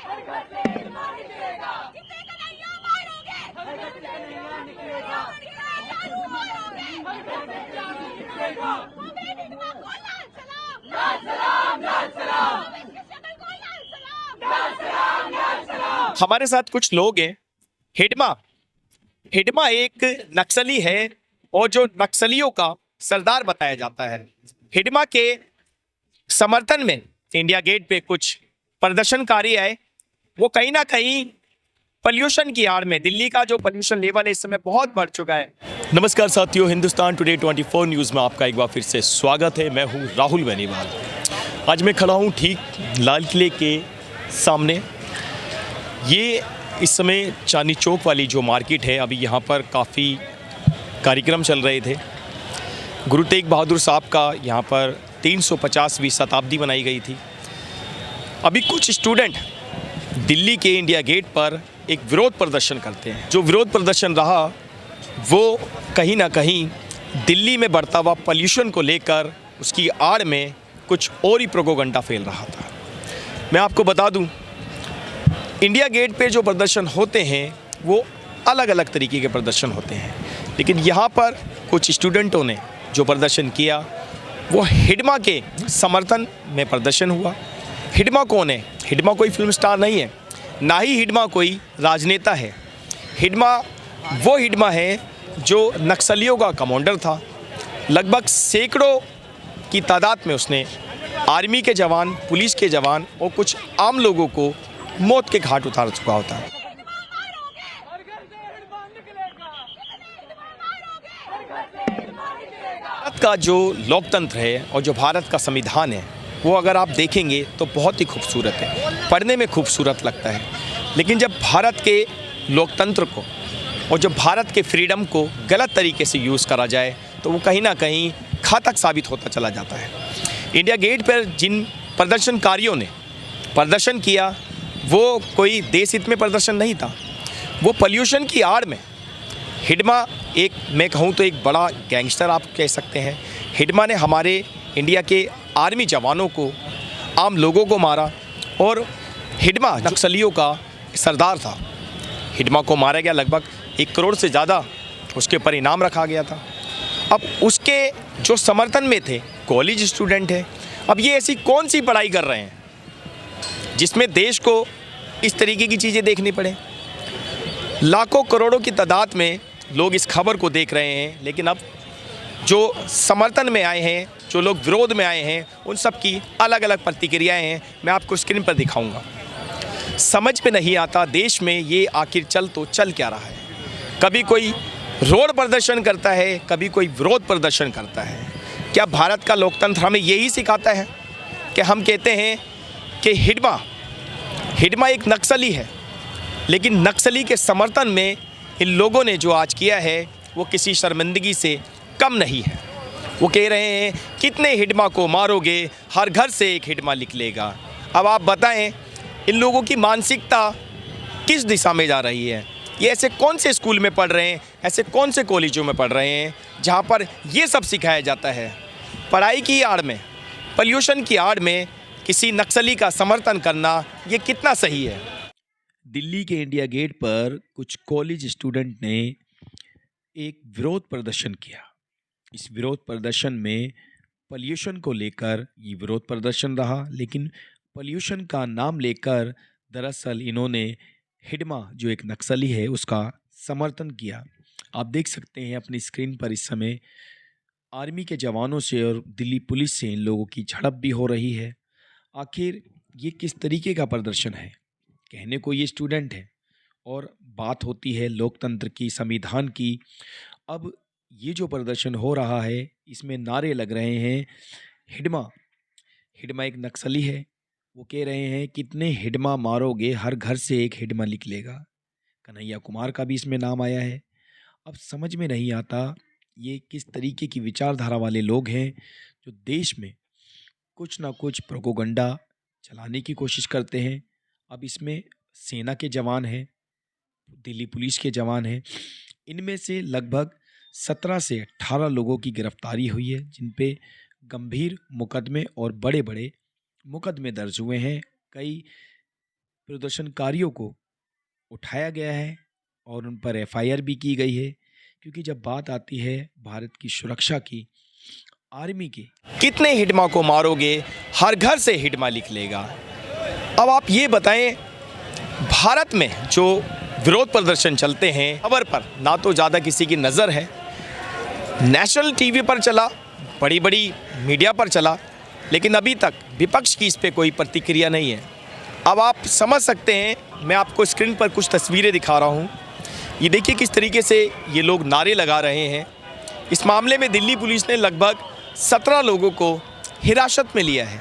हर घर से हिडमा निकलेगा। जिसे कन्हैया मारोगे, हर घर से कन्हैया निकलेगा। जानू मारोगे, हर घर से जानू निकलेगा। मोहम्मद हिडमा को लाल सलाम, लाल सलाम, लाल सलाम। मोहम्मद की शक्ल को लाल सलाम, लाल सलाम, लाल सलाम। हमारे साथ कुछ लोग हैं। हिडमा हिडमा एक नक्सली है और जो नक्सलियों का सरदार बताया जाता है। हिडमा के समर्थन में इंडिया गेट पे कुछ प्रदर्शनकारी आए। वो कहीं ना कहीं पॉल्यूशन की आड़ में, दिल्ली का जो पॉल्यूशन लेवल है इस समय बहुत बढ़ चुका है। नमस्कार साथियों, हिंदुस्तान टुडे 24 न्यूज़ में आपका एक बार फिर से स्वागत है। मैं हूं राहुल बेनीवाल। आज मैं खड़ा हूं ठीक लाल किले के सामने। ये इस समय चांदनी चौक वाली जो मार्केट है, अभी यहाँ पर काफ़ी कार्यक्रम चल रहे थे। गुरु तेग बहादुर साहब का यहाँ पर 350वीं शताब्दी मनाई गई थी। अभी कुछ स्टूडेंट दिल्ली के इंडिया गेट पर एक विरोध प्रदर्शन करते हैं। जो विरोध प्रदर्शन रहा वो कहीं ना कहीं दिल्ली में बढ़ता हुआ पॉल्यूशन को लेकर उसकी आड़ में कुछ और ही प्रोपेगेंडा फैल रहा था। मैं आपको बता दूं, इंडिया गेट पे जो प्रदर्शन होते हैं वो अलग अलग तरीके के प्रदर्शन होते हैं, लेकिन यहाँ पर कुछ स्टूडेंटों ने जो प्रदर्शन किया वो हिडमा के समर्थन में प्रदर्शन हुआ। हिडमा कौन है? हिडमा कोई फिल्म स्टार नहीं है, ना ही हिडमा कोई राजनेता है। हिडमा वो हिडमा है जो नक्सलियों का कमांडर था। लगभग सैकड़ों की तादाद में उसने आर्मी के जवान, पुलिस के जवान और कुछ आम लोगों को मौत के घाट उतार चुका होता है। भारत का जो लोकतंत्र है और जो भारत का संविधान है वो अगर आप देखेंगे तो बहुत ही खूबसूरत है, पढ़ने में खूबसूरत लगता है। लेकिन जब भारत के लोकतंत्र को और जो भारत के फ्रीडम को गलत तरीके से यूज़ करा जाए तो वो कहीं ना कहीं घातक साबित होता चला जाता है। इंडिया गेट पर जिन प्रदर्शनकारियों ने प्रदर्शन किया वो कोई देश हित में प्रदर्शन नहीं था, वो पॉल्यूशन की आड़ में हिडमा एक, मैं कहूँ तो एक बड़ा गैंगस्टर आप कह सकते हैं। हिडमा ने हमारे इंडिया के आर्मी जवानों को, आम लोगों को मारा और हिडमा नक्सलियों का सरदार था। हिडमा को मारा गया, लगभग 1 करोड़ से ज़्यादा उसके ऊपर इनाम रखा गया था। अब उसके जो समर्थन में थे कॉलेज स्टूडेंट हैं। अब ये ऐसी कौन सी पढ़ाई कर रहे हैं जिसमें देश को इस तरीके की चीज़ें देखनी पड़े? लाखों करोड़ों की तादाद में लोग इस खबर को देख रहे हैं, लेकिन अब जो समर्थन में आए हैं, जो लोग विरोध में आए हैं, उन सब की अलग अलग प्रतिक्रियाएं हैं। मैं आपको स्क्रीन पर दिखाऊंगा। समझ में नहीं आता देश में ये आखिर चल क्या रहा है। कभी कोई रोड प्रदर्शन करता है, कभी कोई विरोध प्रदर्शन करता है। क्या भारत का लोकतंत्र हमें यही सिखाता है कि हम कहते हैं कि हिडमा एक नक्सली है, लेकिन नक्सली के समर्थन में इन लोगों ने जो आज किया है वो किसी शर्मिंदगी से कम नहीं है। वो कह रहे हैं कितने हिडमा को मारोगे, हर घर से एक हिडमा निकलेगा। अब आप बताएं इन लोगों की मानसिकता किस दिशा में जा रही है? ये ऐसे कौन से स्कूल में पढ़ रहे हैं, ऐसे कौन से कॉलेजों में पढ़ रहे हैं जहाँ पर ये सब सिखाया जाता है? पढ़ाई की आड़ में, पॉल्यूशन की आड़ में किसी नक्सली का समर्थन करना ये कितना सही है? दिल्ली के इंडिया गेट पर कुछ कॉलेज स्टूडेंट ने एक विरोध प्रदर्शन किया। इस विरोध प्रदर्शन में पॉल्यूशन को लेकर ये विरोध प्रदर्शन रहा, लेकिन पॉल्यूशन का नाम लेकर दरअसल इन्होंने हिडमा जो एक नक्सली है उसका समर्थन किया। आप देख सकते हैं अपनी स्क्रीन पर इस समय आर्मी के जवानों से और दिल्ली पुलिस से इन लोगों की झड़प भी हो रही है। आखिर ये किस तरीके का प्रदर्शन है? कहने को ये स्टूडेंट है और बात होती है लोकतंत्र की, संविधान की। अब ये जो प्रदर्शन हो रहा है इसमें नारे लग रहे हैं हिडमा एक नक्सली है। वो कह रहे हैं कितने हिडमा मारोगे, हर घर से एक हिडमा निकलेगा। कन्हैया कुमार का भी इसमें नाम आया है। अब समझ में नहीं आता ये किस तरीके की विचारधारा वाले लोग हैं जो देश में कुछ ना कुछ प्रोपेगेंडा चलाने की कोशिश करते हैं। अब इसमें सेना के जवान हैं, दिल्ली पुलिस के जवान हैं। इनमें से लगभग 17 से 18 लोगों की गिरफ्तारी हुई है, जिन पे गंभीर मुकदमे और बड़े बड़े मुकदमे दर्ज हुए हैं। कई प्रदर्शनकारियों को उठाया गया है और उन पर एफआईआर भी की गई है, क्योंकि जब बात आती है भारत की सुरक्षा की, आर्मी की, कितने हिडमा को मारोगे, हर घर से हिडमा लिख लेगा। अब आप ये बताएं, भारत में जो विरोध प्रदर्शन चलते हैं, खबर पर ना तो ज़्यादा किसी की नज़र है, नेशनल टीवी पर चला, बड़ी बड़ी मीडिया पर चला, लेकिन अभी तक विपक्ष की इस पे कोई प्रतिक्रिया नहीं है। अब आप समझ सकते हैं, मैं आपको स्क्रीन पर कुछ तस्वीरें दिखा रहा हूँ। ये देखिए किस तरीके से ये लोग नारे लगा रहे हैं। इस मामले में दिल्ली पुलिस ने लगभग 17 लोगों को हिरासत में लिया है।